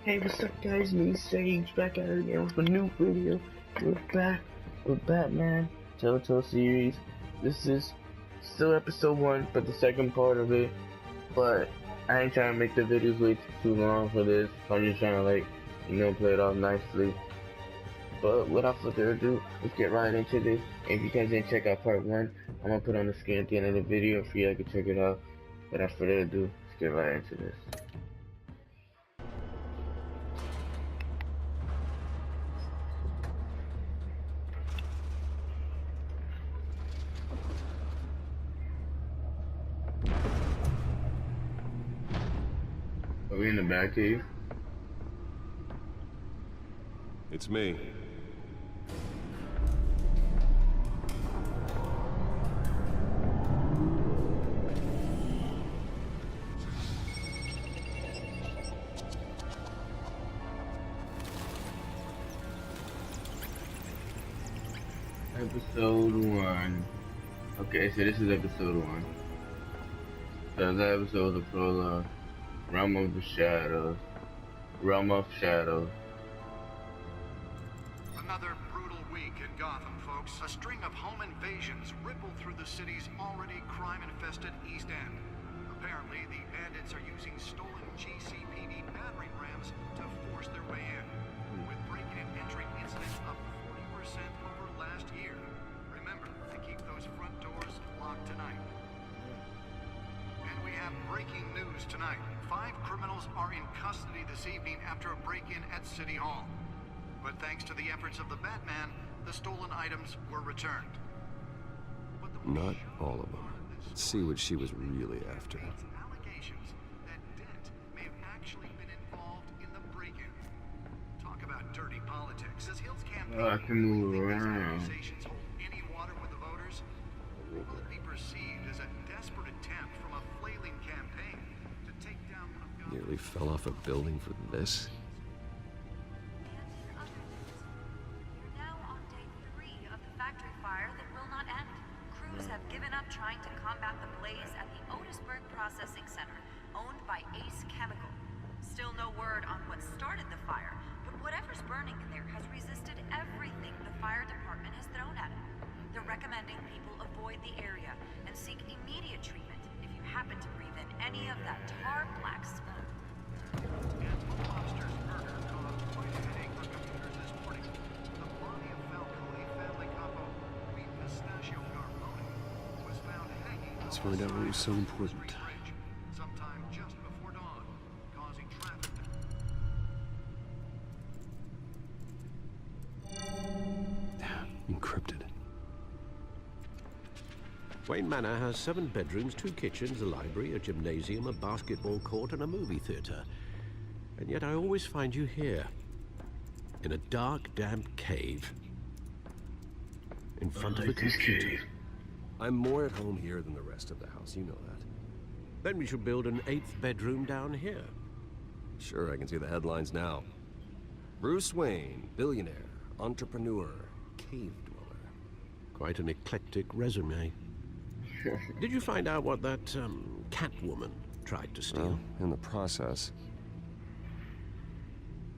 Hey, what's up guys, me Sage back at it again with a new video. We're back with Batman Telltales Series. This is still episode 1, but the second part of it. But I ain't trying to make the videos wait too long for this. I'm just trying to play it off nicely. But without further ado, let's get right into this. If you guys didn't check out part 1, I'm gonna put on the screen at the end of the video for you guys to check it out. Without further ado, let's get right into this. Are we in the Batcave? It's me. Episode 1. Okay, so this is episode 1. So that episode was the prologue. Realm of Shadows. Another brutal week in Gotham, folks. A string of home invasions rippled through the city's already crime-infested East End. Apparently, the bandits are using stolen GCPD battering rams to force their way in, with breaking and entering incidents up 40% over last year. Remember to keep those front doors locked tonight. And we have breaking news tonight. 5 criminals are in custody this evening after a break-in at City Hall. But thanks to the efforts of the Batman, the stolen items were returned. Not all of them. Let's see what she was really after. Allegations that Dent may have actually been involved in the break-in. Talk about dirty politics. Does Hill's campaign I can move think these around. accusations hold any water with the voters? Or will it be perceived as a desperate attempt from a flailing campaign to take down one of Gotham's... Nearly fell off a building for this. Have given up trying to combat the blaze at the Otisburg Processing Center, owned by Ace Chemical. Still no word on what started the fire, but whatever's burning in there has resisted everything the fire department has thrown at it. They're recommending people avoid the area and seek immediate treatment if you happen to breathe in any of that tar black smoke. And Lobster's murder caused quite a headache for computers this morning. The body of Falcone family capo, Queen Pistachio Garbone, was found hanging Let's find out what was so important. bridge sometime just before dawn, causing traffic. Encrypted. Wayne Manor has 7 bedrooms, 2 kitchens, a library, a gymnasium, a basketball court, and a movie theater. And yet I always find you here, in a dark, damp cave, in front of a computer. I'm more at home here than the rest of the house, you know that. Then we should build an 8th bedroom down here. Sure, I can see the headlines now. Bruce Wayne, billionaire, entrepreneur, cave dweller. Quite an eclectic resume. Did you find out what that, Catwoman tried to steal? Well, in the process.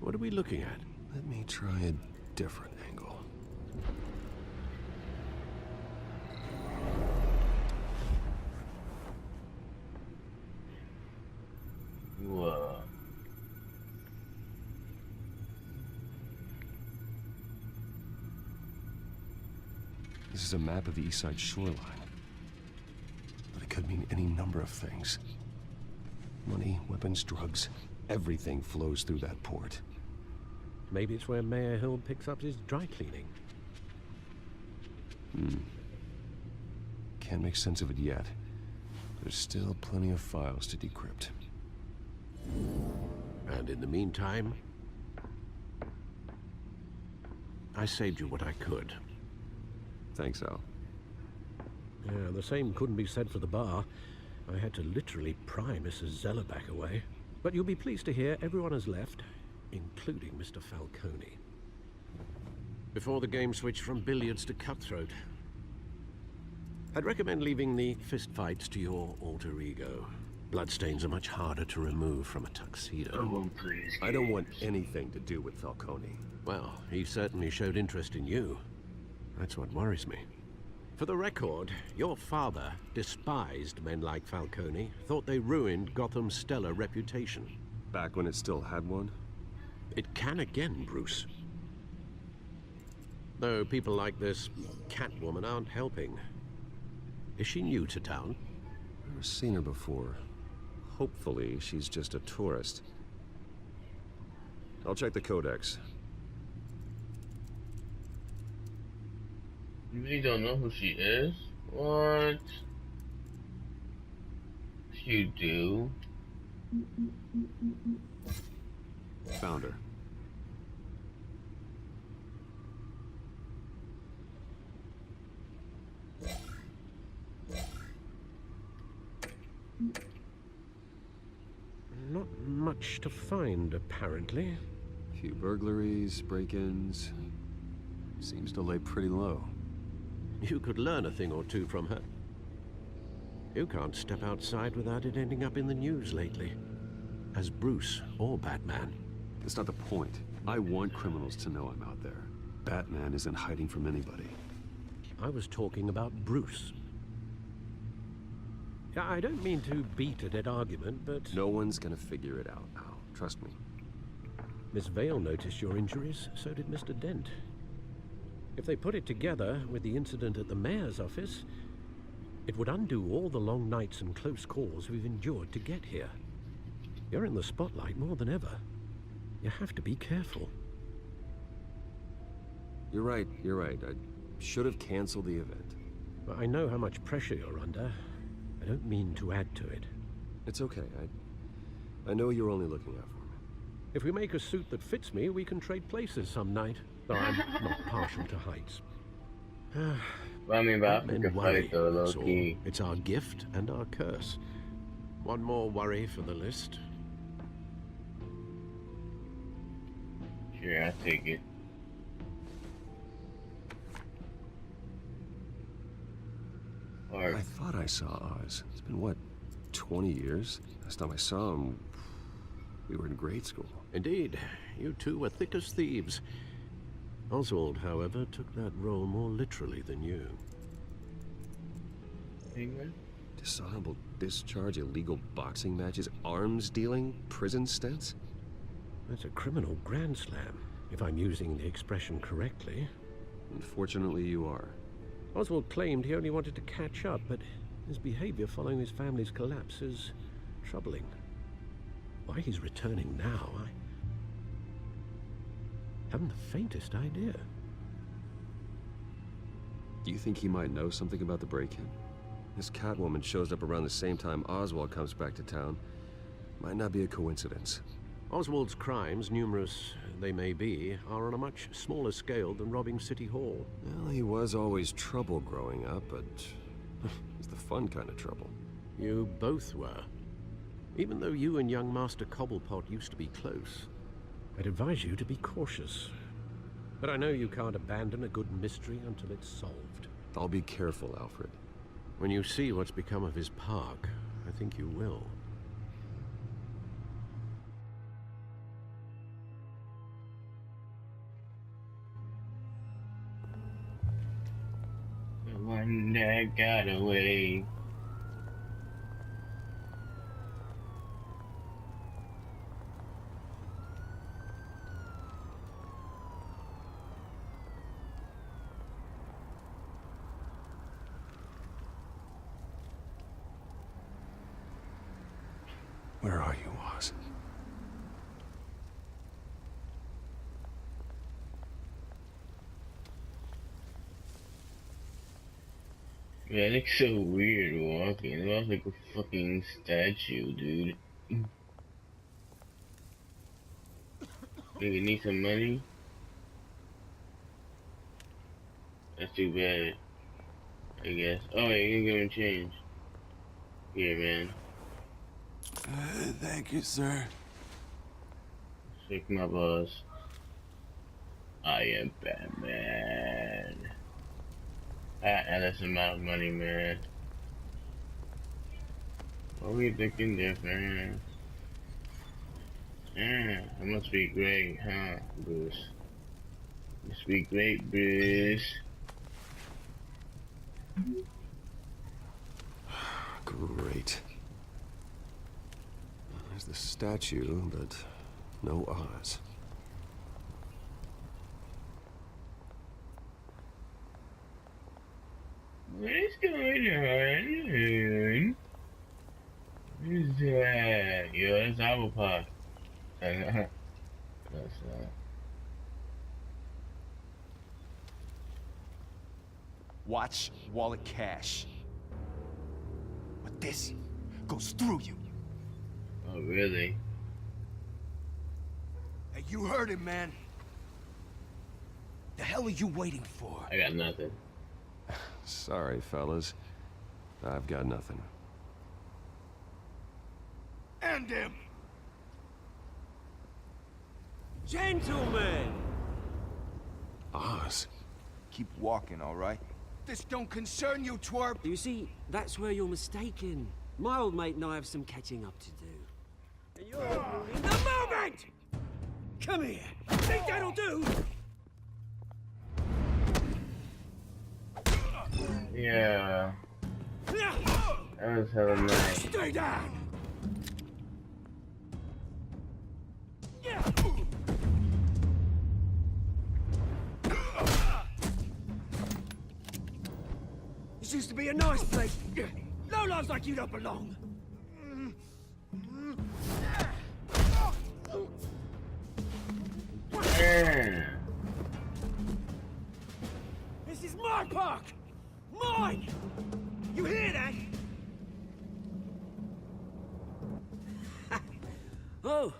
What are we looking at? Let me try a different angle. Whoa. This is a map of the East Side shoreline. But it could mean any number of things. Money, weapons, drugs, everything flows through that port. Maybe it's where Mayor Hill picks up his dry cleaning. Can't make sense of it yet. There's still plenty of files to decrypt. And in the meantime, I saved you what I could. Thanks, Al. Yeah, the same couldn't be said for the bar. I had to literally pry Mrs. Zellerback away. But you'll be pleased to hear everyone has left, including Mr. Falcone. Before the game switched from billiards to cutthroat. I'd recommend leaving the fistfights to your alter ego. Bloodstains are much harder to remove from a tuxedo. I won't play his I don't games. want anything to do with Falcone. Well, he certainly showed interest in you. That's what worries me. For the record, your father despised men like Falcone, thought they ruined Gotham's stellar reputation. Back when it still had one? It can again, Bruce. Though people like this Catwoman aren't helping. Is she new to town? Never seen her before. Hopefully, she's just a tourist. I'll check the codex. You really don't know who she is? What? You do? Found her. Not much to find, apparently. A few burglaries, break-ins. Seems to lay pretty low. You could learn a thing or two from her. You can't step outside without it ending up in the news lately. As Bruce or Batman. That's not the point. I want criminals to know I'm out there. Batman isn't hiding from anybody. I was talking about Bruce. Yeah, I don't mean to beat a dead argument, but... No one's gonna figure it out, Al. Trust me. Miss Vale noticed your injuries, so did Mr. Dent. If they put it together with the incident at the mayor's office, it would undo all the long nights and close calls we've endured to get here. You're in the spotlight more than ever. You have to be careful. You're right. I should have canceled the event. But I know how much pressure you're under. I don't mean to add to it. It's okay. I know you're only looking out for me. If we make a suit that fits me, we can trade places some night. Though I'm not partial to heights. Well, I mean, but I Men can worry, fight though, low that's all. key. It's our gift and our curse. One more worry for the list. Sure, I take it. Or I thought I saw Oz. It's been, what, 20 years? Last time I saw him, we were in grade school. Indeed, you two were thick as thieves. Oswald, however, took that role more literally than you. Penguin? Dishonorable discharge, illegal boxing matches, arms dealing, prison stints? That's a criminal grand slam, if I'm using the expression correctly. Unfortunately, you are. Oswald claimed he only wanted to catch up, but his behavior following his family's collapse is troubling. Why he's returning now, I haven't the faintest idea. Do you think he might know something about the break-in? This Catwoman shows up around the same time Oswald comes back to town. Might not be a coincidence. Oswald's crimes, numerous they may be, are on a much smaller scale than robbing City Hall. Well, he was always trouble growing up, but it's the fun kind of trouble. You both were. Even though you and young Master Cobblepot used to be close, I'd advise you to be cautious. But I know you can't abandon a good mystery until it's solved. I'll be careful, Alfred. When you see what's become of his park, I think you will. The one that got away. Where are you, Oz? Man, it looks so weird walking. It looks like a fucking statue, dude. Think you need some money? That's too bad, I guess. Oh, yeah, you can give him change. Here, man. Thank you, sir. Shake my balls. I am Batman. That's amount of money, man. What were you thinking there, fam? That must be great, huh, Bruce? Must be great, Bruce. Great. There's the statue, but no Oz. What's going on? What is that? Yo, that's Apple Pie. That's Watch wallet cash. But this goes through you. Oh, really? Hey, you heard it, man. The hell are you waiting for? I got nothing. Sorry, fellas. I've got nothing. End him! Gentlemen! Oz? Keep walking, all right? This don't concern you, twerp! You see, that's where you're mistaken. My old mate and I have some catching up to do. And you're ruining the moment! Come here! Think that'll do? Yeah. That was hella nice. Stay down! This used to be a nice place. No lives like you don't belong. Yeah. This is my park! Mine! You hear that? Oh,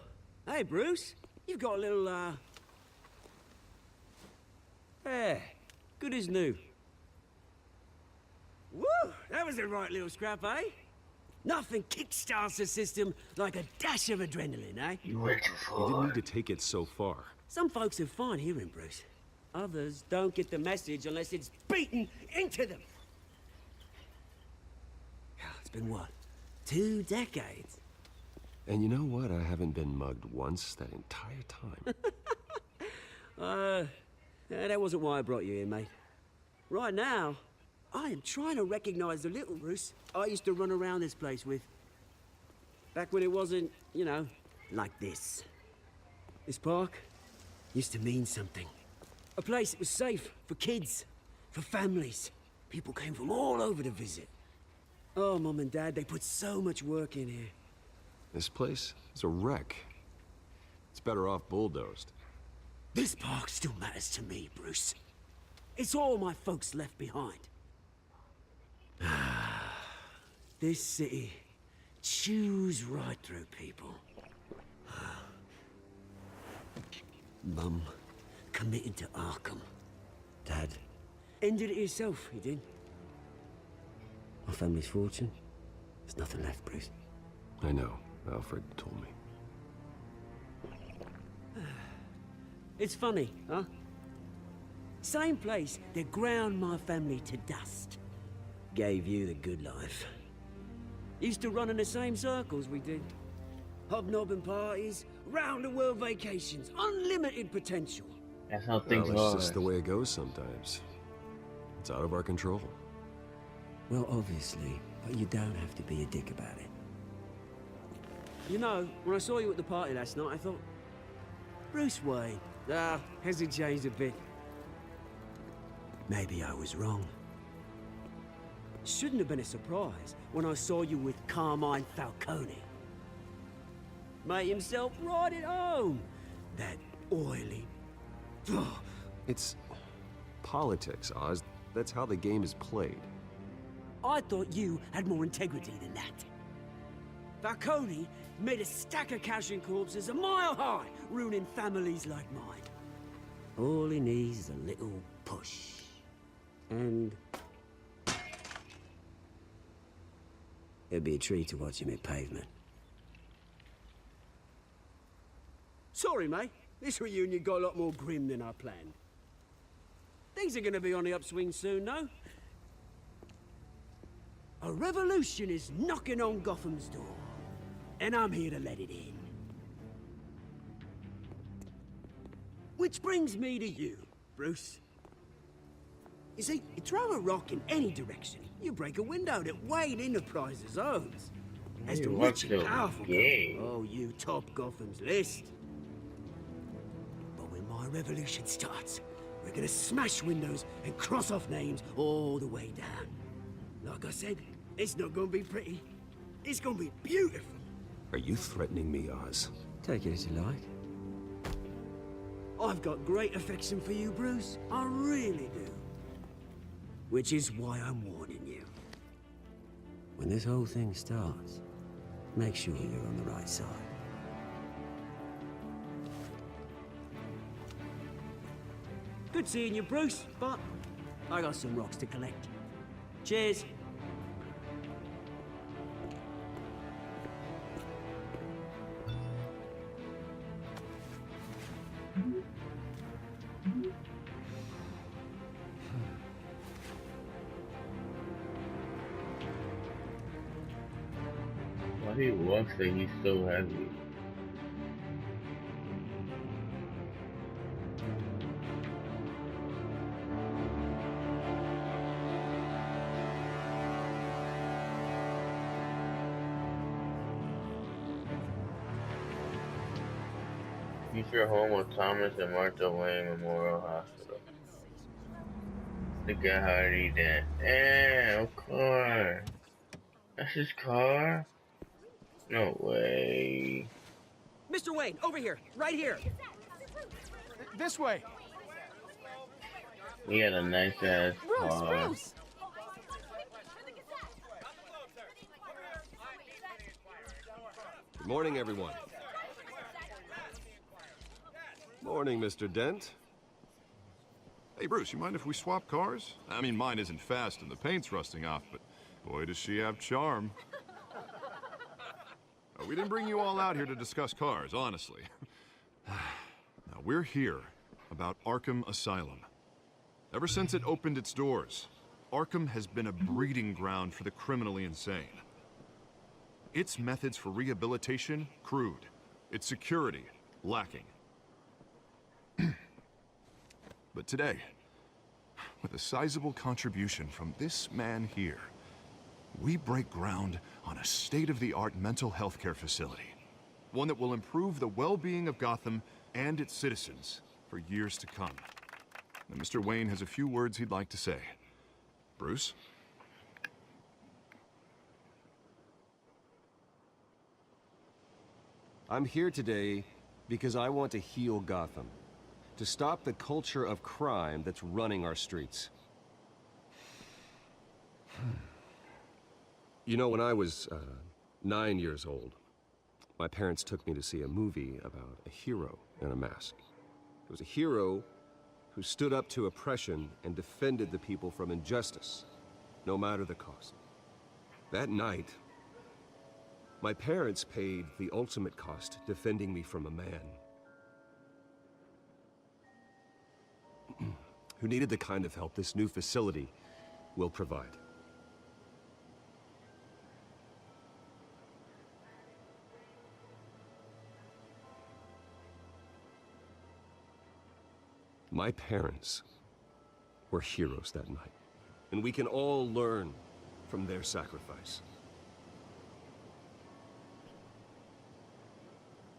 hey, Bruce. You've got a little, Yeah, good as new. Woo! That was a right little scrap, eh? Nothing kickstarts the system like a dash of adrenaline, eh? You went too You far. didn't need to take it so far. Some folks are fine hearing, Bruce. Others don't get the message unless it's beaten into them. It's been what? 2 decades? And you know what? I haven't been mugged once that entire time. That wasn't why I brought you here, mate. Right now, I am trying to recognize the little Bruce I used to run around this place with. Back when it wasn't, you know, like this. This park used to mean something. A place that was safe for kids, for families. People came from all over to visit. Oh, Mum and Dad, they put so much work in here. This place is a wreck. It's better off bulldozed. This park still matters to me, Bruce. It's all my folks left behind. This city chews right through people. Mum committed to Arkham. Dad ended it himself, he did. My family's fortune, there's nothing left, Bruce. I know. Alfred told me. It's funny, huh? Same place that ground my family to dust. Gave you the good life. Used to run in the same circles we did. Hobnobbing parties, round-the-world vacations, unlimited potential. That's how things Well, are. it's just the way it goes sometimes. It's out of our control. Well, obviously, but you don't have to be a dick about it. You know, when I saw you at the party last night, I thought, Bruce Wayne, has he changed a bit? Maybe I was wrong. Shouldn't have been a surprise when I saw you with Carmine Falcone. Made himself right at home. That oily... It's politics, Oz. That's how the game is played. I thought you had more integrity than that. Falcone made a stack of cash and corpses a mile high, ruining families like mine. All he needs is a little push. And... it'd be a treat to watch him hit pavement. Sorry, mate. This reunion got a lot more grim than I planned. Things are gonna be on the upswing soon, no? A revolution is knocking on Gotham's door, and I'm here to let it in. Which brings me to you, Bruce. You see, you throw a rock in any direction, you break a window that Wayne Enterprises owns. As the rich and powerful oh, you top Gotham's list. But when my revolution starts, we're gonna smash windows and cross off names all the way down. Like I said, it's not gonna be pretty. It's gonna be beautiful. Are you threatening me, Oz? Take it as you like. I've got great affection for you, Bruce. I really do. Which is why I'm warning you. When this whole thing starts, make sure you're on the right side. Good seeing you, Bruce, but I got some rocks to collect. Cheers. Why he walks like he's so heavy? Future home of Thomas and Martha Wayne Memorial Hospital. Look at how he did. Damn, car. That's his car? No way. Mr. Wayne, over here, right here. This way. He had a nice ass car. Bruce! Good morning, everyone. Morning, Mr. Dent. Hey, Bruce, you mind if we swap cars? I mean, mine isn't fast and the paint's rusting off, but boy, does she have charm. We didn't bring you all out here to discuss cars, honestly. Now, we're here about Arkham Asylum. Ever since it opened its doors, Arkham has been a breeding ground for the criminally insane. Its methods for rehabilitation, crude. Its security, lacking. But today, with a sizable contribution from this man here, we break ground on a state-of-the-art mental health care facility. One that will improve the well-being of Gotham and its citizens for years to come. And Mr. Wayne has a few words he'd like to say. Bruce? I'm here today because I want to heal Gotham. To stop the culture of crime that's running our streets. You know, when I was 9 years old, my parents took me to see a movie about a hero in a mask. It was a hero who stood up to oppression and defended the people from injustice, no matter the cost. That night, my parents paid the ultimate cost defending me from a man who needed the kind of help this new facility will provide. My parents were heroes that night, and we can all learn from their sacrifice.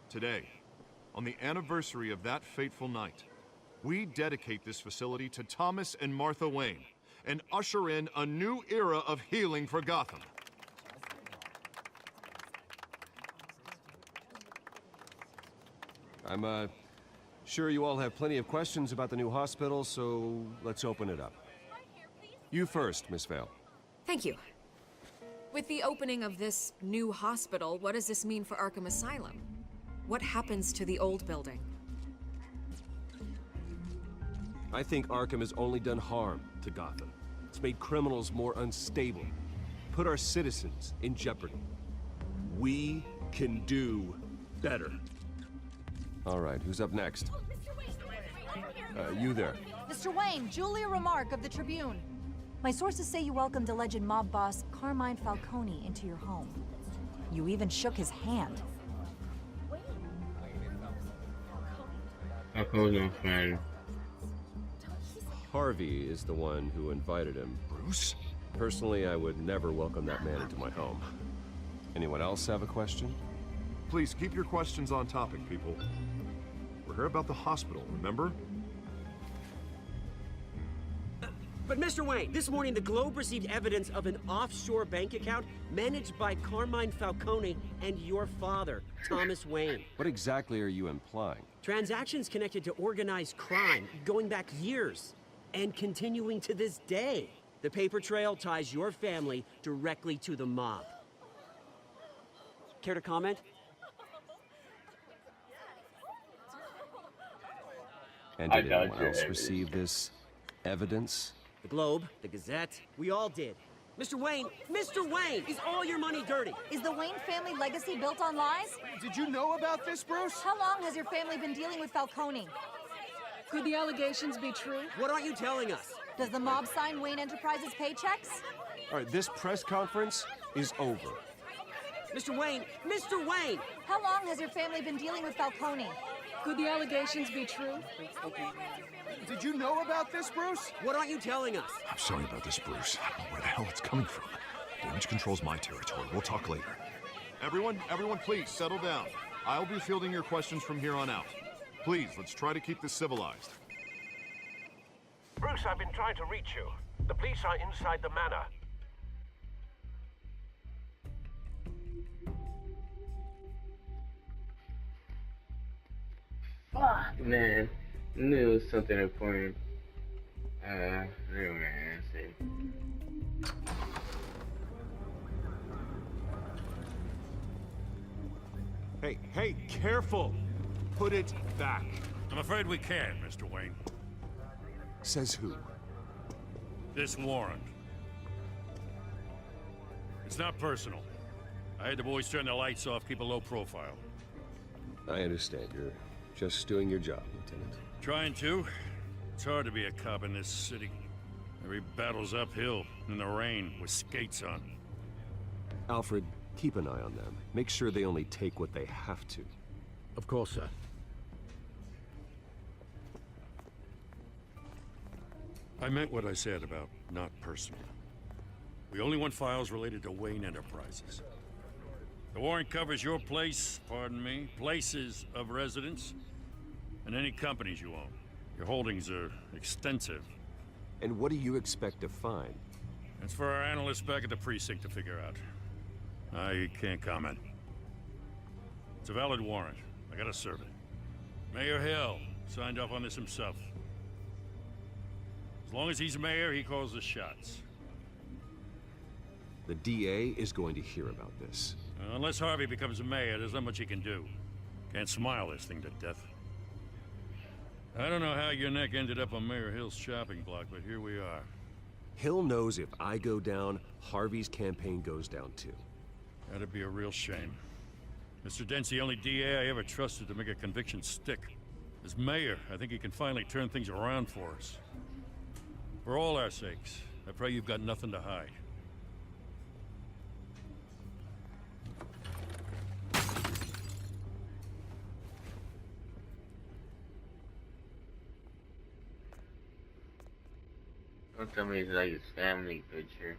Today, on the anniversary of that fateful night, we dedicate this facility to Thomas and Martha Wayne and usher in a new era of healing for Gotham. I'm sure you all have plenty of questions about the new hospital, so let's open it up. You first, Miss Vale. Thank you. With the opening of this new hospital, what does this mean for Arkham Asylum? What happens to the old building? I think Arkham has only done harm to Gotham. It's made criminals more unstable, put our citizens in jeopardy. We can do better. All right, who's up next? You there. Mr. Wayne, Julia Remark of the Tribune. My sources say you welcomed alleged mob boss Carmine Falcone into your home. You even shook his hand. Falcone's no friend. Harvey is the one who invited him. Bruce? Personally, I would never welcome that man into my home. Anyone else have a question? Please keep your questions on topic, people. We're here about the hospital, remember? But Mr. Wayne, this morning the Globe received evidence of an offshore bank account managed by Carmine Falcone and your father, Thomas Wayne. What exactly are you implying? Transactions connected to organized crime going back years and continuing to this day. The paper trail ties your family directly to the mob. Care to comment? And did anyone else receive this evidence? The Globe, the Gazette, we all did. Mr. Wayne, is all your money dirty? Is the Wayne family legacy built on lies? Did you know about this, Bruce? How long has your family been dealing with Falcone? Could the allegations be true? What aren't you telling us? Does the mob sign Wayne Enterprises paychecks? All right, this press conference is over. Mr. Wayne! How long has your family been dealing with Falcone? Could the allegations be true? Did you know about this, Bruce? What aren't you telling us? I'm sorry about this, Bruce. I don't know where the hell it's coming from. Damage control's my territory. We'll talk later. Everyone, please settle down. I'll be fielding your questions from here on out. Please, let's try to keep this civilized. Bruce, I've been trying to reach you. The police are inside the manor. Fuck, man. I knew it was something important. Never mind, let's see. Hey, careful! Put it back. I'm afraid we can't, Mr. Wayne. Says who? This warrant. It's not personal. I had the boys turn the lights off, keep a low profile. I understand. You're just doing your job, Lieutenant. Trying to. It's hard to be a cop in this city. Every battle's uphill, in the rain, with skates on. Alfred, keep an eye on them. Make sure they only take what they have to. Of course, sir. I meant what I said about not personal. We only want files related to Wayne Enterprises. The warrant covers your place, pardon me, places of residence, and any companies you own. Your holdings are extensive. And what do you expect to find? That's for our analysts back at the precinct to figure out. I can't comment. It's a valid warrant. I gotta serve it. Mayor Hill signed off on this himself. As long as he's mayor, he calls the shots. The DA is going to hear about this. Unless Harvey becomes mayor, there's not much he can do. Can't smile this thing to death. I don't know how your neck ended up on Mayor Hill's shopping block, but here we are. Hill knows if I go down, Harvey's campaign goes down too. That'd be a real shame. Mr. Dent's the only DA I ever trusted to make a conviction stick. As mayor, I think he can finally turn things around for us. For all our sakes, I pray you've got nothing to hide. Don't tell me it's like his family picture.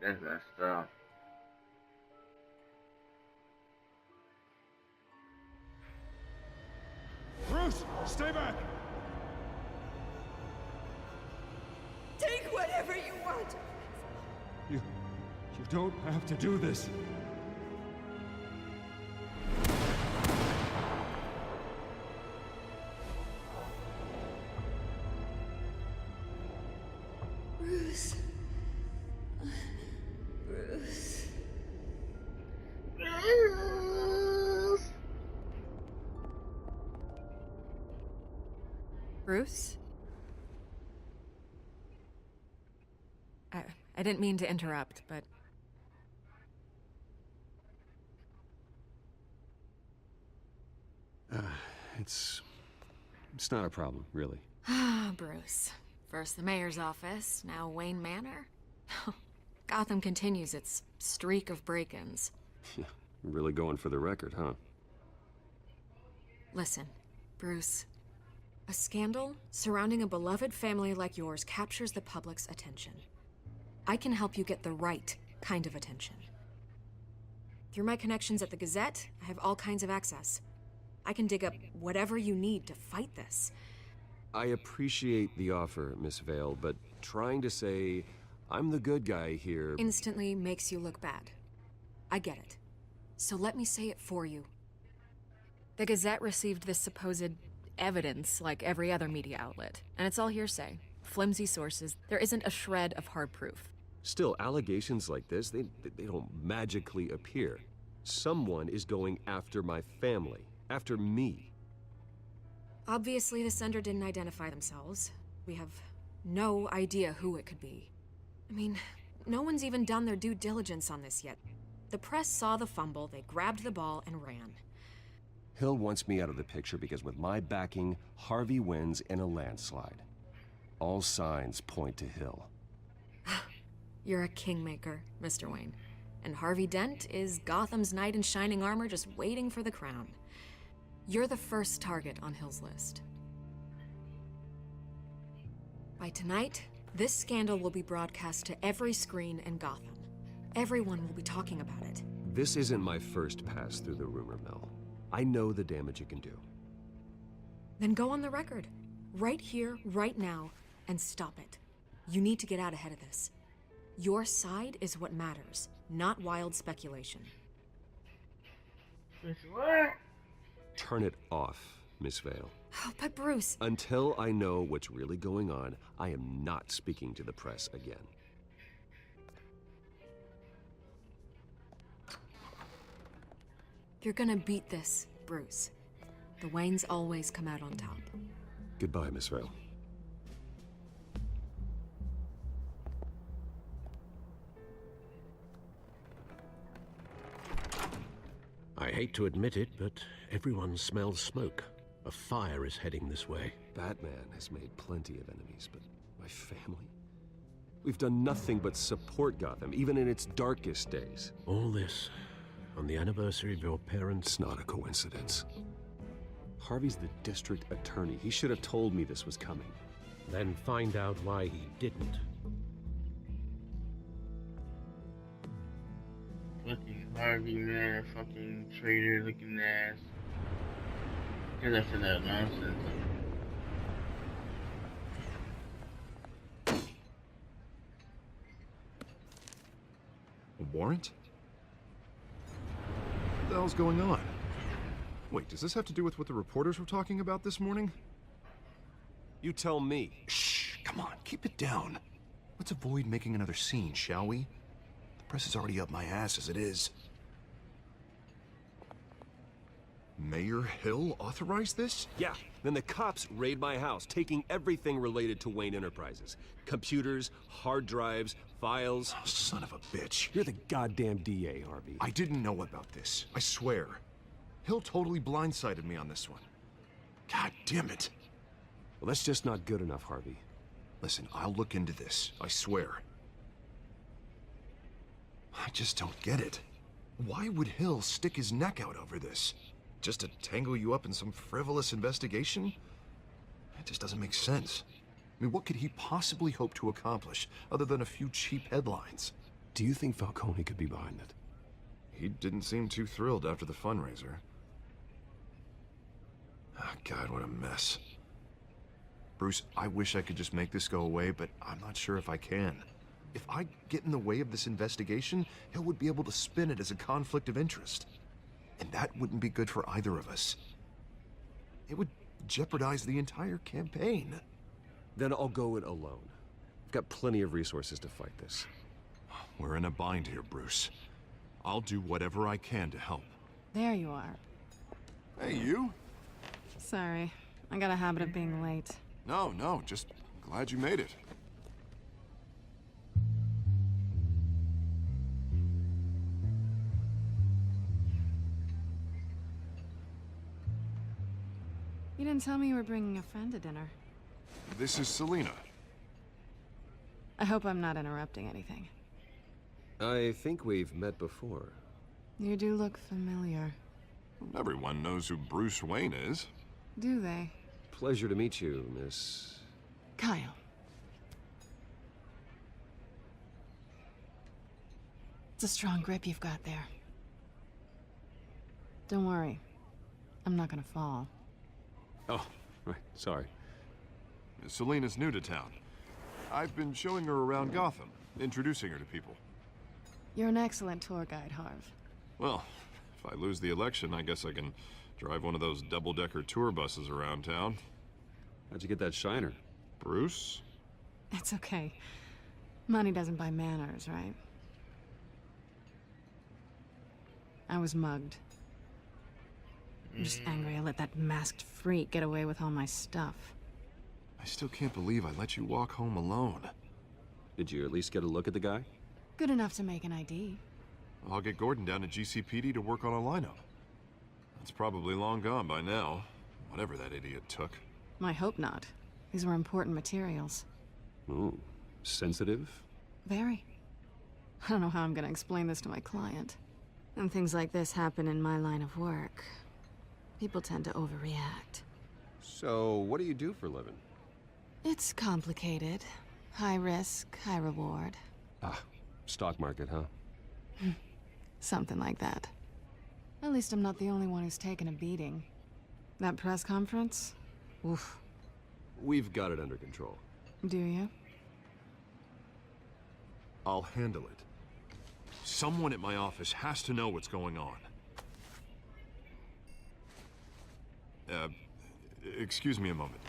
That's messed up. Bruce, stay back! Take whatever you want. You don't have to do this. Bruce. Bruce. Bruce? I didn't mean to interrupt, but... It's not a problem, really. Ah, Bruce. First the mayor's office, now Wayne Manor. Gotham continues its streak of break-ins. Really going for the record, huh? Listen, Bruce. A scandal surrounding a beloved family like yours captures the public's attention. I can help you get the right kind of attention. Through my connections at the Gazette, I have all kinds of access. I can dig up whatever you need to fight this. I appreciate the offer, Miss Vale, but trying to say I'm the good guy here instantly makes you look bad. I get it. So let me say it for you. The Gazette received this supposed evidence like every other media outlet, and it's all hearsay. Flimsy sources. There isn't a shred of hard proof. Still, allegations like this, they don't magically appear. Someone is going after my family, after me. Obviously, the sender didn't identify themselves. We have no idea who it could be. I mean, no one's even done their due diligence on this yet. The press saw the fumble, they grabbed the ball and ran. Hill wants me out of the picture because with my backing, Harvey wins in a landslide. All signs point to Hill. You're a kingmaker, Mr. Wayne. And Harvey Dent is Gotham's knight in shining armor just waiting for the crown. You're the first target on Hill's list. By tonight, this scandal will be broadcast to every screen in Gotham. Everyone will be talking about it. This isn't my first pass through the rumor mill. I know the damage it can do. Then go on the record. Right here, right now, and stop it. You need to get out ahead of this. Your side is what matters, not wild speculation. What? Turn it off, Miss Vale. Oh, but Bruce... Until I know what's really going on, I am not speaking to the press again. You're gonna beat this, Bruce. The Waynes always come out on top. Goodbye, Miss Vale. I hate to admit it, but everyone smells smoke. A fire is heading this way. Batman has made plenty of enemies, but my family? We've done nothing but support Gotham, even in its darkest days. All this on the anniversary of your parents'... It's not a coincidence. Harvey's the district attorney. He should have told me this was coming. Then find out why he didn't. Fucking Harvey, man, fucking traitor looking ass. Get after that nonsense. A warrant? What the hell's going on? Wait, does this have to do with what the reporters were talking about this morning? You tell me. Shh, come on, keep it down. Let's avoid making another scene, shall we? The press is already up my ass as it is. Mayor Hill authorized this? Yeah, then the cops raid my house, taking everything related to Wayne Enterprises. Computers, hard drives, files. Oh, son of a bitch. You're the goddamn DA, Harvey. I didn't know about this, I swear. Hill totally blindsided me on this one. God damn it. Well, that's just not good enough, Harvey. Listen, I'll look into this, I swear. I just don't get it. Why would Hill stick his neck out over this? Just to tangle you up in some frivolous investigation? It just doesn't make sense. I mean, what could he possibly hope to accomplish other than a few cheap headlines? Do you think Falcone could be behind it? He didn't seem too thrilled after the fundraiser. Oh, God, what a mess. Bruce, I wish I could just make this go away, but I'm not sure if I can. If I get in the way of this investigation, Hill would be able to spin it as a conflict of interest. And that wouldn't be good for either of us. It would jeopardize the entire campaign. Then I'll go it alone. I've got plenty of resources to fight this. We're in a bind here, Bruce. I'll do whatever I can to help. There you are. Hey, you? Sorry, I got a habit of being late. No, just glad you made it. didn't tell me you were bringing a friend to dinner. This is Selina. I hope I'm not interrupting anything. I think we've met before. You do look familiar. Everyone knows who Bruce Wayne is. Do they? Pleasure to meet you, Miss... Kyle. It's a strong grip you've got there. Don't worry. I'm not gonna fall. Oh, right, sorry. Selina's new to town. I've been showing her around Gotham, introducing her to people. You're an excellent tour guide, Harv. Well, if I lose the election, I guess I can drive one of those double-decker tour buses around town. How'd you get that shiner? Bruce? It's okay. Money doesn't buy manners, right? I was mugged. I'm just angry I let that masked freak get away with all my stuff. I still can't believe I let you walk home alone. Did you at least get a look at the guy? Good enough to make an ID. I'll get Gordon down to GCPD to work on a lineup. It's probably long gone by now, whatever that idiot took. I hope not. These were important materials. Ooh, sensitive? Very. I don't know how I'm gonna explain this to my client. And things like this happen in my line of work. People tend to overreact. So, what do you do for a living? It's complicated. High risk, high reward. Ah, stock market, huh? Something like that. At least I'm not the only one who's taken a beating. That press conference? Oof. We've got it under control. Do you? I'll handle it. Someone at my office has to know what's going on. Excuse me a moment.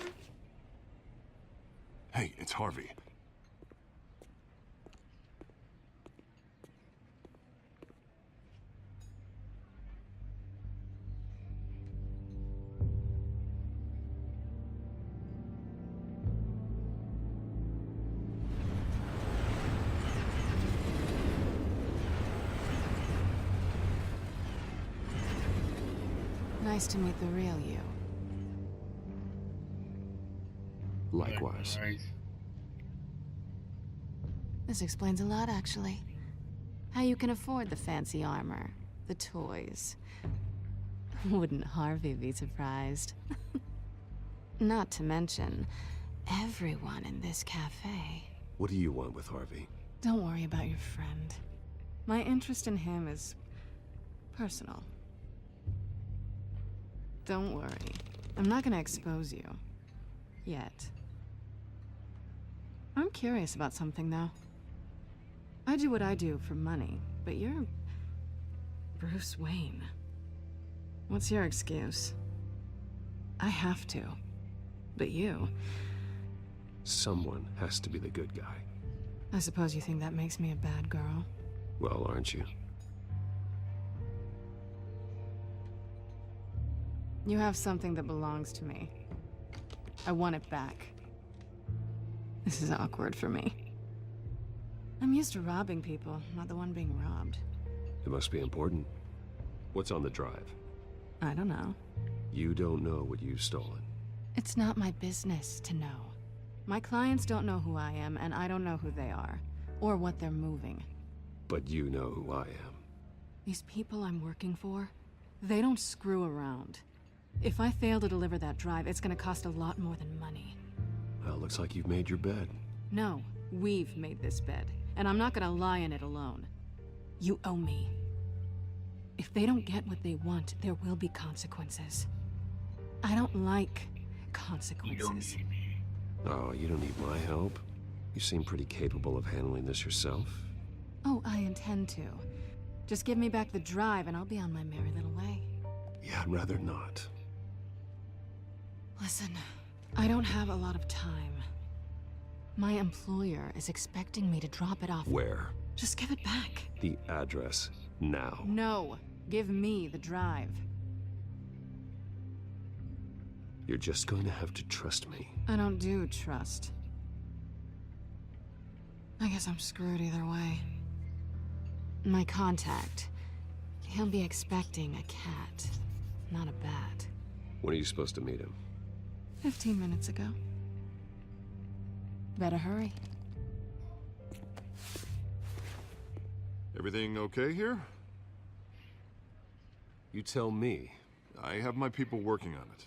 Hey, it's Harvey. Nice to meet the real you. Likewise. This explains a lot, actually. How you can afford the fancy armor, the toys. Wouldn't Harvey be surprised? Not to mention, everyone in this cafe. What do you want with Harvey? Don't worry about your friend. My interest in him is personal. Don't worry. I'm not gonna expose you. Yet. I'm curious about something, though. I do what I do for money, but you're... Bruce Wayne. What's your excuse? I have to. But you... Someone has to be the good guy. I suppose you think that makes me a bad girl? Well, aren't you? You have something that belongs to me. I want it back. This is awkward for me. I'm used to robbing people, not the one being robbed. It must be important. What's on the drive? I don't know. You don't know what you've stolen. It's not my business to know. My clients don't know who I am, and I don't know who they are, or what they're moving. But you know who I am. These people I'm working for, they don't screw around. If I fail to deliver that drive, it's gonna cost a lot more than money. Well, looks like you've made your bed. No, we've made this bed, and I'm not gonna lie in it alone. You owe me. If they don't get what they want, there will be consequences. I don't like consequences. Oh, you don't need my help. You seem pretty capable of handling this yourself. Oh, I intend to. Just give me back the drive and I'll be on my merry little way. Yeah, I'd rather not. Listen, I don't have a lot of time. My employer is expecting me to drop it off. Where? Just give it back. The address, now. No, give me the drive. You're just going to have to trust me. I don't do trust. I guess I'm screwed either way. My contact, he'll be expecting a cat, not a bat. When are you supposed to meet him? 15 minutes ago. Better hurry. Everything okay here? You tell me. I have my people working on it.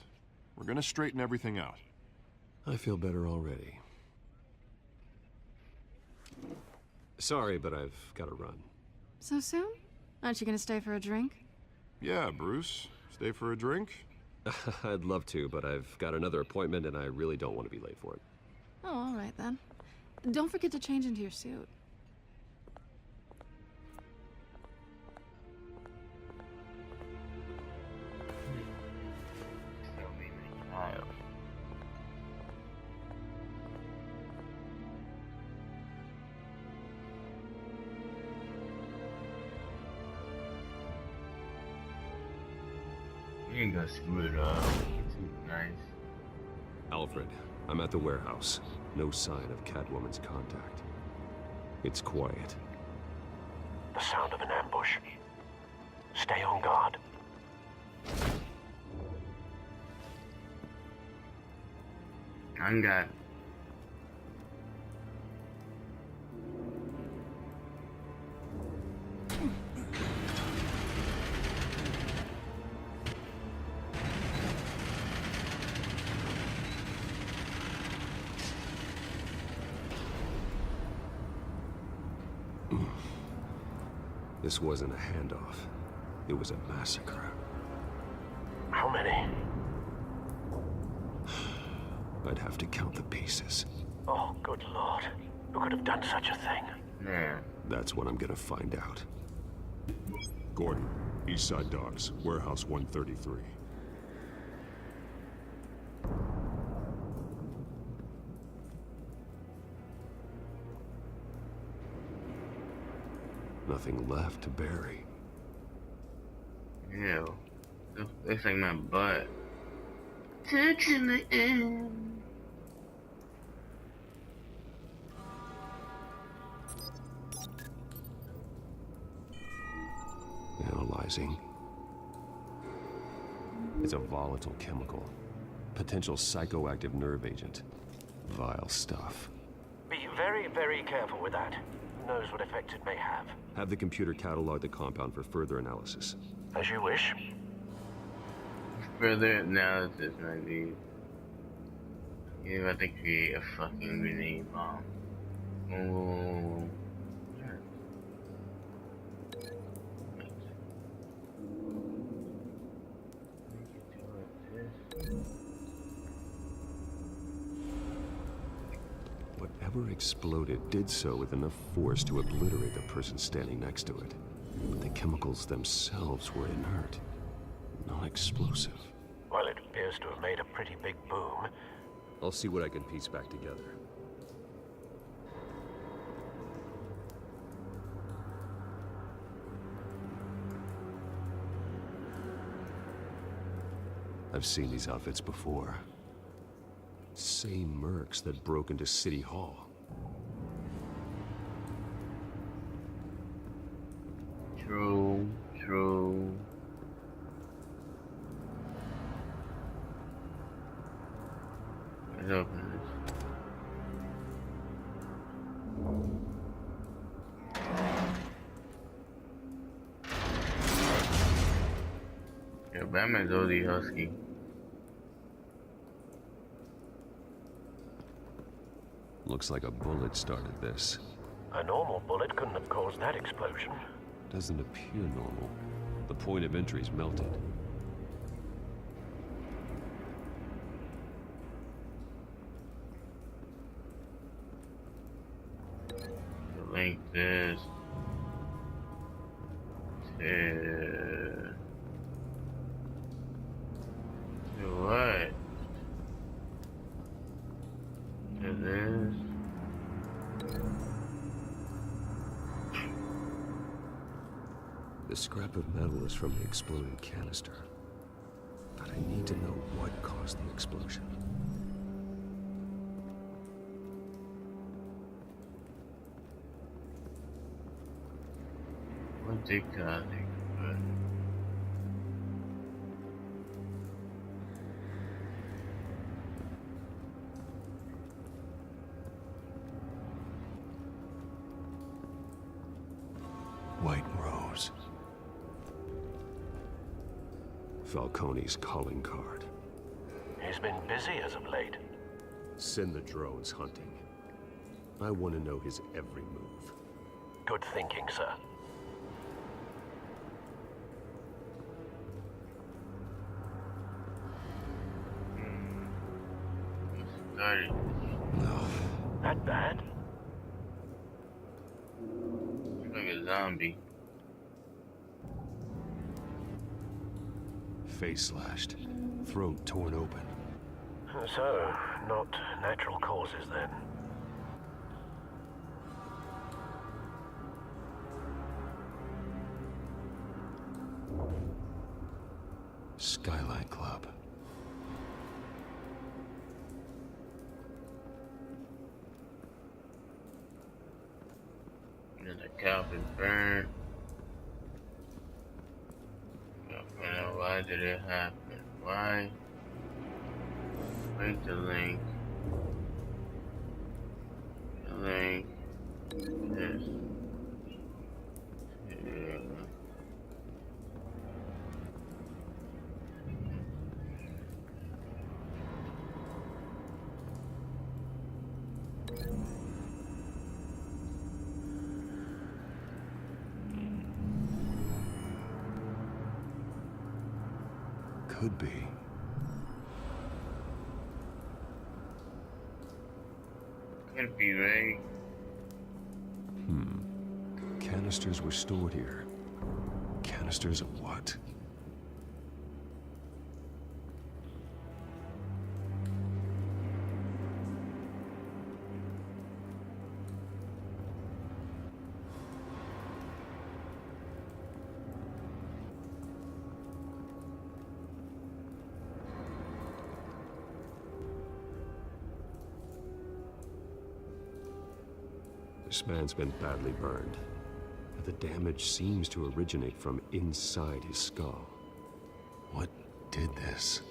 We're gonna straighten everything out. I feel better already. Sorry, but I've got to run. So soon? Aren't you gonna stay for a drink? Yeah, Bruce. Stay for a drink? I'd love to, but I've got another appointment and I really don't want to be late for it. Oh, all right then. Don't forget to change into your suit. You ain't gonna screw it up. It's too nice. Alfred, I'm at the warehouse. No sign of Catwoman's contact. It's quiet. The sound of an ambush. Stay on guard. I'm got. This wasn't a handoff. It was a massacre. How many? I'd have to count the pieces. Oh, good lord. Who could have done such a thing? Yeah. That's what I'm gonna find out. Gordon, Eastside Docks, Warehouse 133. Nothing left to bury. Ew. Looks like my butt. Touching the end. Analyzing. It's a volatile chemical. Potential psychoactive nerve agent. Vile stuff. Be very, very careful with that. Who knows what effect it may have. Have the computer catalog the compound for further analysis. As you wish. Further analysis might be. You're about to create a fucking grenade bomb. Oh. Whatever exploded did so with enough force to obliterate the person standing next to it. But the chemicals themselves were inert, non-explosive. Well, it appears to have made a pretty big boom. I'll see what I can piece back together. I've seen these outfits before. Same mercs that broke into City Hall. True, true. Let's open this. Yeah, Batman's OD husky. Looks like a bullet started this. A normal bullet couldn't have caused that explosion. Doesn't appear normal. The point of entry's melted. Link this to what? To this. The scrap of metal is from the exploded canister. But I need to know what caused the explosion. What did cause it? White Rose. Falcone's calling card. He's been busy as of late. Send the drones hunting. I want to know his every move. Good thinking, sir. No. That bad? Like a zombie. Face slashed. Throat torn open. So, not natural causes then. Skyline Club. And the cop is burned. Gotta find out why did it happen? Why? Wait the link. The link. This. Yeah. Could be. Could be, right? Canisters were stored here. Canisters of what? This man's been badly burned. But the damage seems to originate from inside his skull. What did this?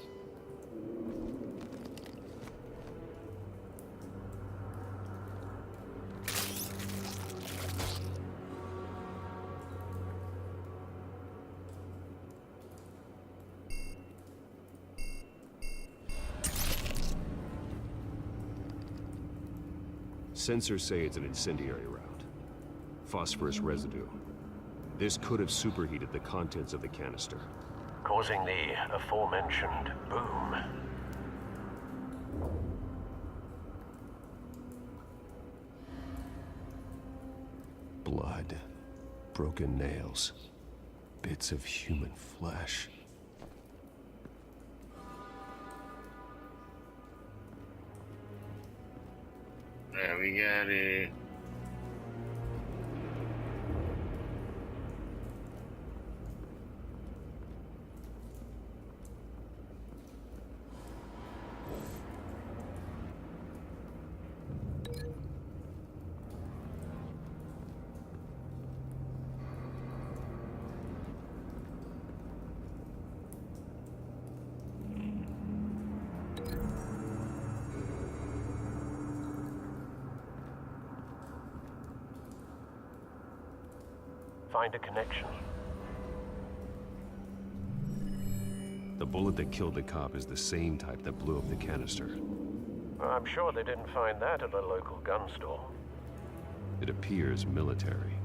Sensors say it's an incendiary round. Phosphorus residue. This could have superheated the contents of the canister, causing the aforementioned boom. Blood, broken nails, bits of human flesh. Yeah, we got it. Find a connection. The bullet that killed the cop is the same type that blew up the canister. I'm sure they didn't find that at the local gun store. It appears military.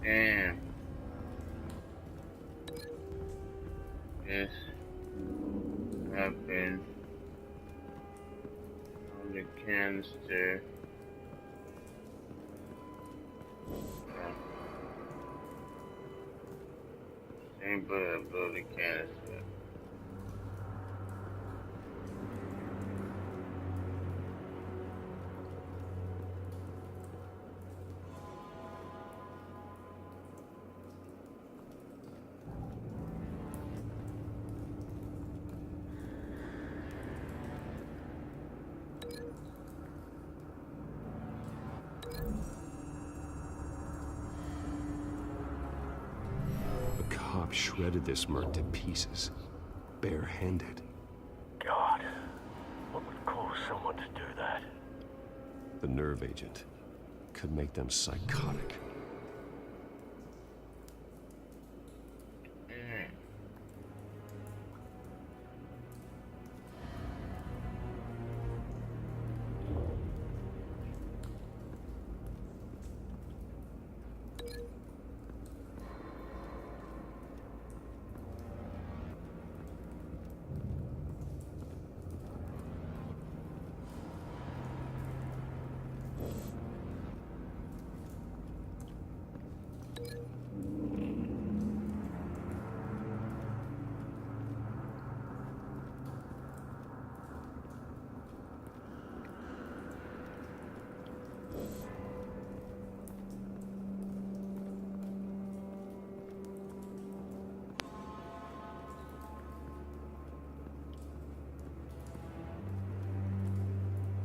Damn. This happened on the canister. Same bullet blew the canister. The cop shredded this merc to pieces. barehanded. God, what would cause someone to do that? The nerve agent could make them psychotic.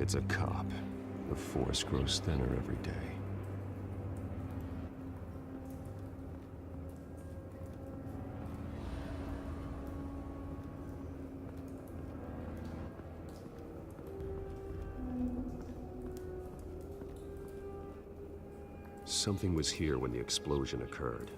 It's a cop. The force grows thinner every day. Something was here when the explosion occurred.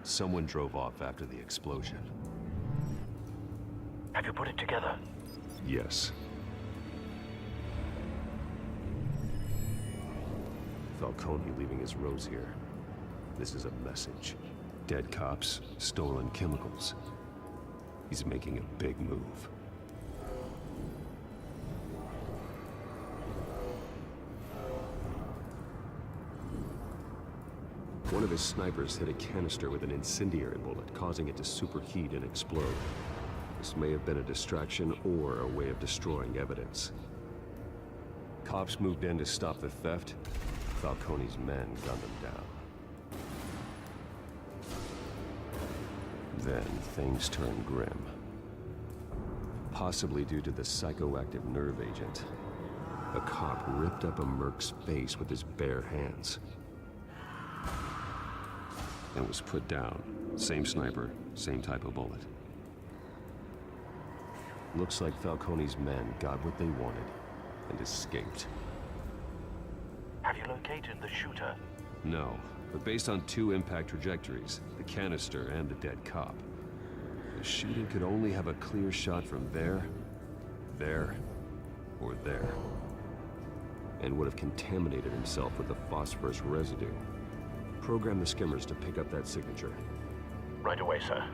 Someone drove off after the explosion. Have you put it together? Yes. Falcone leaving his rose here. This is a message. Dead cops, stolen chemicals. He's making a big move. One of his snipers hit a canister with an incendiary bullet, causing it to superheat and explode. This may have been a distraction or a way of destroying evidence. Cops moved in to stop the theft. Falcone's men gunned them down. Then things turned grim. Possibly due to the psychoactive nerve agent. A cop ripped up a merc's face with his bare hands. And was put down. Same sniper, same type of bullet. Looks like Falcone's men got what they wanted and escaped. Have you located the shooter? No, but based on two impact trajectories, the canister and the dead cop, the shooter could only have a clear shot from there, or there, and would have contaminated himself with the phosphorus residue. Program the skimmers to pick up that signature. Right away, sir.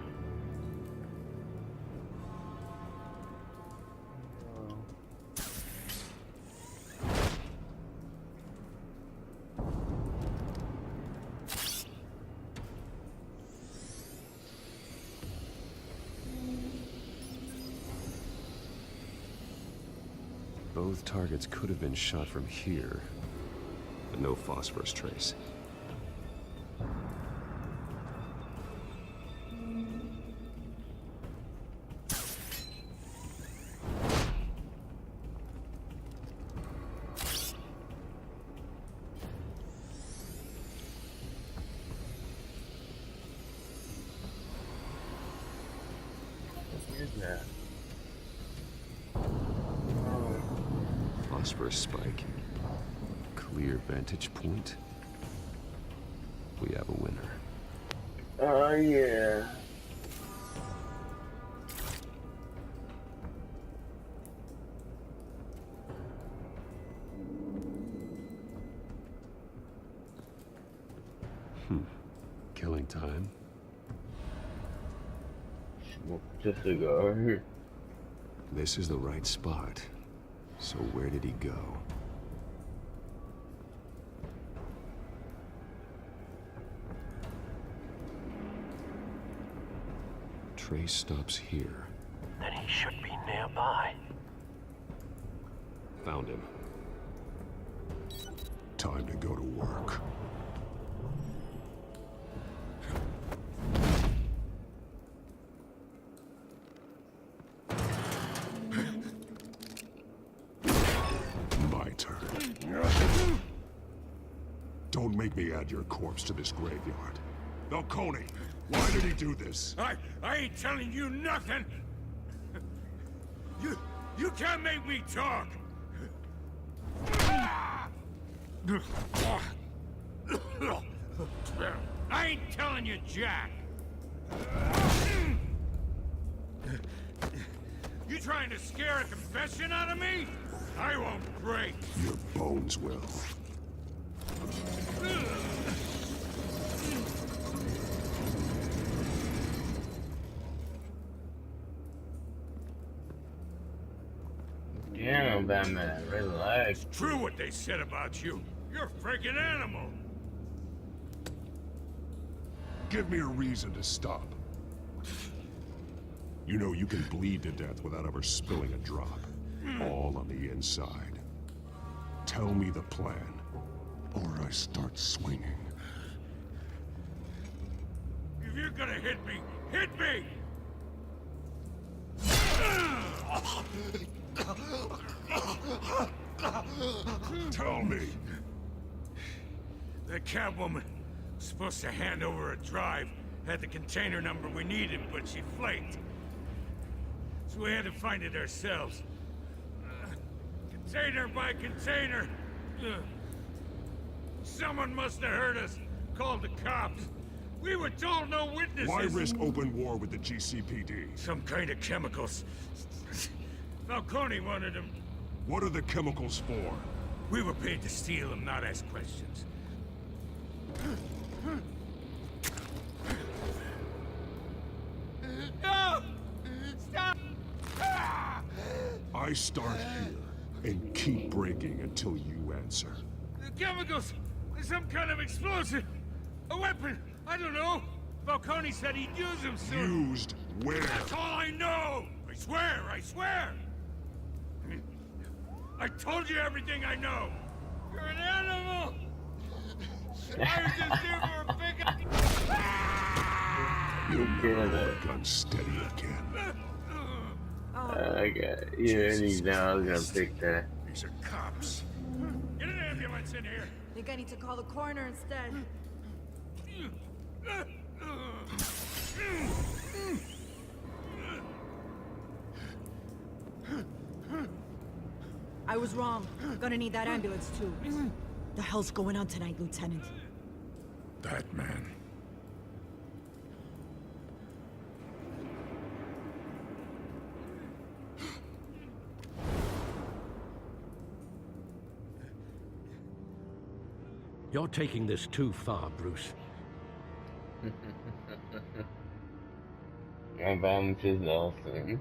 Both targets could have been shot from here, but no phosphorus trace. Phosphorus spike. Clear vantage point. We have a winner. Oh, yeah. Killing time. Smoke a cigar. This is the right spot. So where did he go? Trace stops here. Then he should be nearby. Found him. Time to go to work. Don't make me add your corpse to this graveyard. Falcone, why did he do this? I ain't telling you nothing! You can't make me talk! I ain't telling you, Jack! You trying to scare a confession out of me? I won't break! Your bones will. Damn, Batman, relax. It's true what they said about you. You're a freaking animal. Give me a reason to stop. You know you can bleed to death without ever spilling a drop. All on the inside. Tell me the plan, or I start swinging. If you're gonna hit me, hit me! Tell me. The Catwoman was supposed to hand over a drive, had the container number we needed, but she flaked. So we had to find it ourselves. Container by container. Someone must have heard us, called the cops. We were told no witnesses. Why risk open war with the GCPD? Some kind of chemicals. Falcone wanted them. What are the chemicals for? We were paid to steal them, not ask questions. No! Stop! I start here and keep breaking until you answer. The chemicals! Some kind of explosive! A weapon! I don't know! Falcone said he'd use them soon! Used where? That's all I know! I swear! I swear! I told you everything I know! You're an animal! I was just here for a pickup! You'll never gun steady again. I got you. Any now I was gonna pick that. These are cops. Get an ambulance in here! Think I need to call the coroner instead. I was wrong. Gonna need that ambulance too. The hell's going on tonight, Lieutenant? Batman. You're taking this too far, Bruce. My balance is awesome.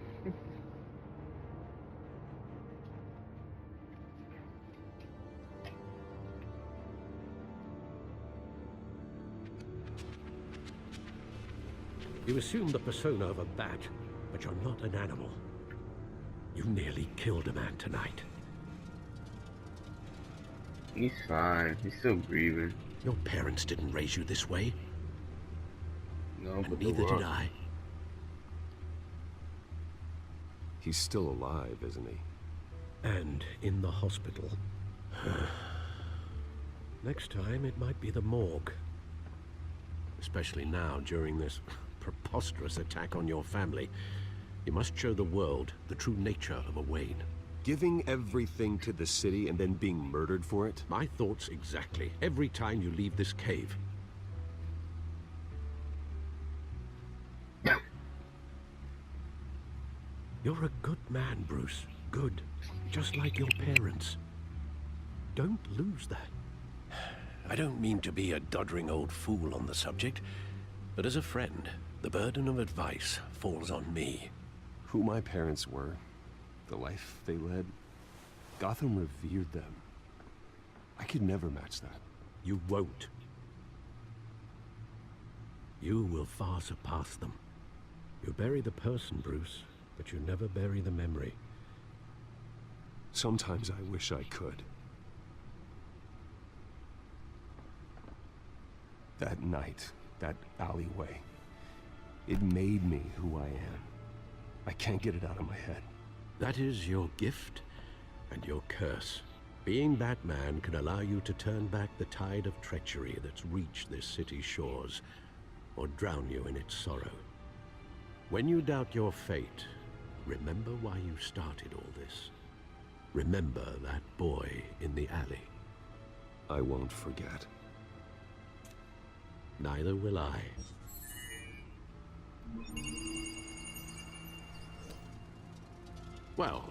You assume the persona of a bat, but you're not an animal. You nearly killed a man tonight. He's fine. He's still breathing. Your parents didn't raise you this way. No, and but neither did I. He's still alive, isn't he? And in the hospital. Next time, it might be the morgue. Especially now, during this preposterous attack on your family. You must show the world the true nature of a Wayne. Giving everything to the city and then being murdered for it? My thoughts exactly. Every time you leave this cave. You're a good man, Bruce. Good. Just like your parents. Don't lose that. I don't mean to be a doddering old fool on the subject, but as a friend, the burden of advice falls on me. Who my parents were, the life they led, Gotham revered them. I could never match that. You won't. You will far surpass them. You bury the person, Bruce, but you never bury the memory. Sometimes I wish I could. That night, that alleyway, it made me who I am. I can't get it out of my head. That is your gift and your curse. Being Batman can allow you to turn back the tide of treachery that's reached this city's shores, or drown you in its sorrow. When you doubt your fate, remember why you started all this. Remember that boy in the alley. I won't forget. Neither will I. Well,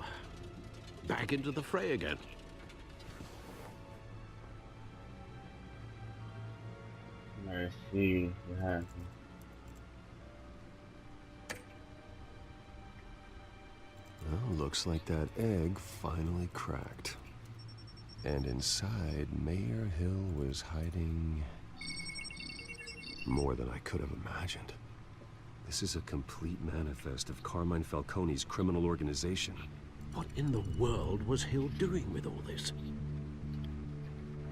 back into the fray again. Let's see what happens. Well, looks like that egg finally cracked. And inside, Mayor Hill was hiding more than I could have imagined. This is a complete manifest of Carmine Falcone's criminal organization. What in the world was Hill doing with all this?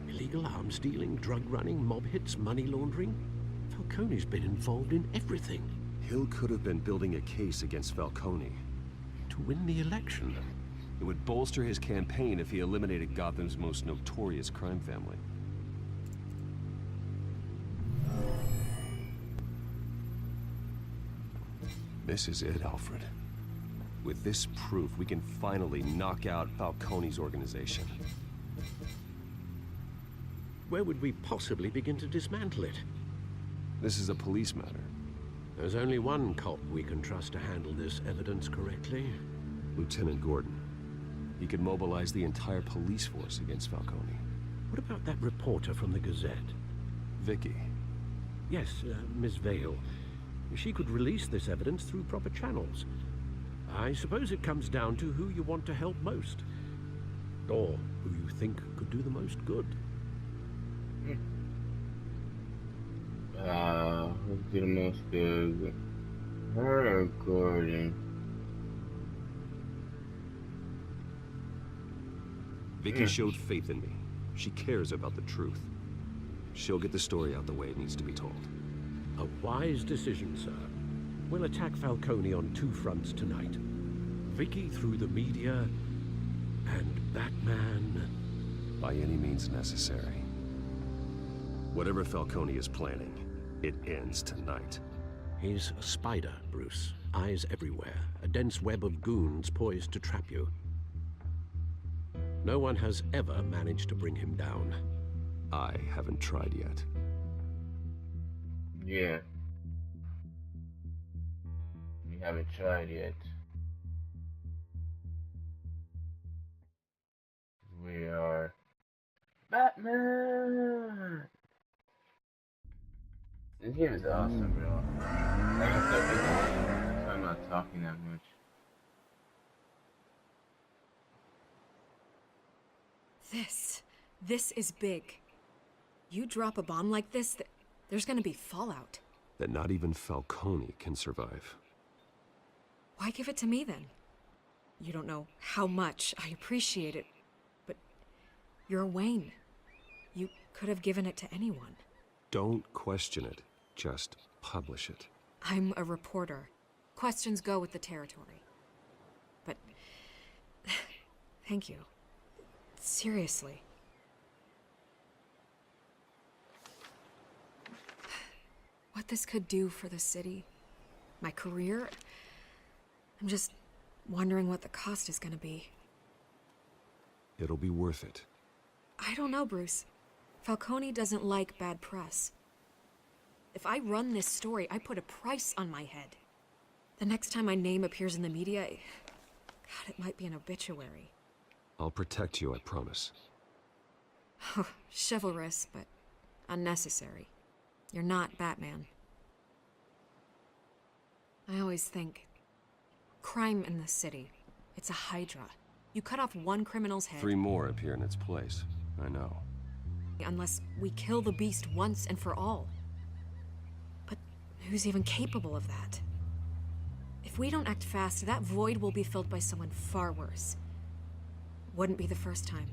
Illegal arms dealing, drug running, mob hits, money laundering? Falcone's been involved in everything. Hill could have been building a case against Falcone. To win the election? It would bolster his campaign if he eliminated Gotham's most notorious crime family. This is it, Alfred. With this proof, we can finally knock out Falcone's organization. Where would we possibly begin to dismantle it? This is a police matter. There's only one cop we can trust to handle this evidence correctly. Lieutenant Gordon. He could mobilize the entire police force against Falcone. What about that reporter from the Gazette? Vicky. Yes, Miss Vale. She could release this evidence through proper channels. I suppose it comes down to who you want to help most. Or who you think could do the most good. Who's the most good? Her or Gordon? Vicky showed faith in me. She cares about the truth. She'll get the story out the way it needs to be told. A wise decision, sir. We'll attack Falcone on two fronts tonight. Vicky through the media, and Batman... by any means necessary. Whatever Falcone is planning, it ends tonight. He's a spider, Bruce. Eyes everywhere. A dense web of goons poised to trap you. No one has ever managed to bring him down. I haven't tried yet. Yeah. We haven't tried yet. We are Batman! This game is awesome, bro. Like I said, so I'm not talking that much. This is big. You drop a bomb like this, there's gonna be fallout. That not even Falcone can survive. Why give it to me then? You don't know how much I appreciate it, but you're Wayne. You could have given it to anyone. Don't question it, just publish it. I'm a reporter. Questions go with the territory. But thank you. Seriously. What this could do for the city, my career, I'm just wondering what the cost is gonna be. It'll be worth it. I don't know, Bruce. Falcone doesn't like bad press. If I run this story, I put a price on my head. The next time my name appears in the media, God, it might be an obituary. I'll protect you, I promise. Oh, chivalrous, but unnecessary. You're not Batman. I always think, crime in the city, it's a hydra. You cut off one criminal's head... 3 more appear in its place, I know. Unless we kill the beast once and for all. But who's even capable of that? If we don't act fast, that void will be filled by someone far worse. Wouldn't be the first time.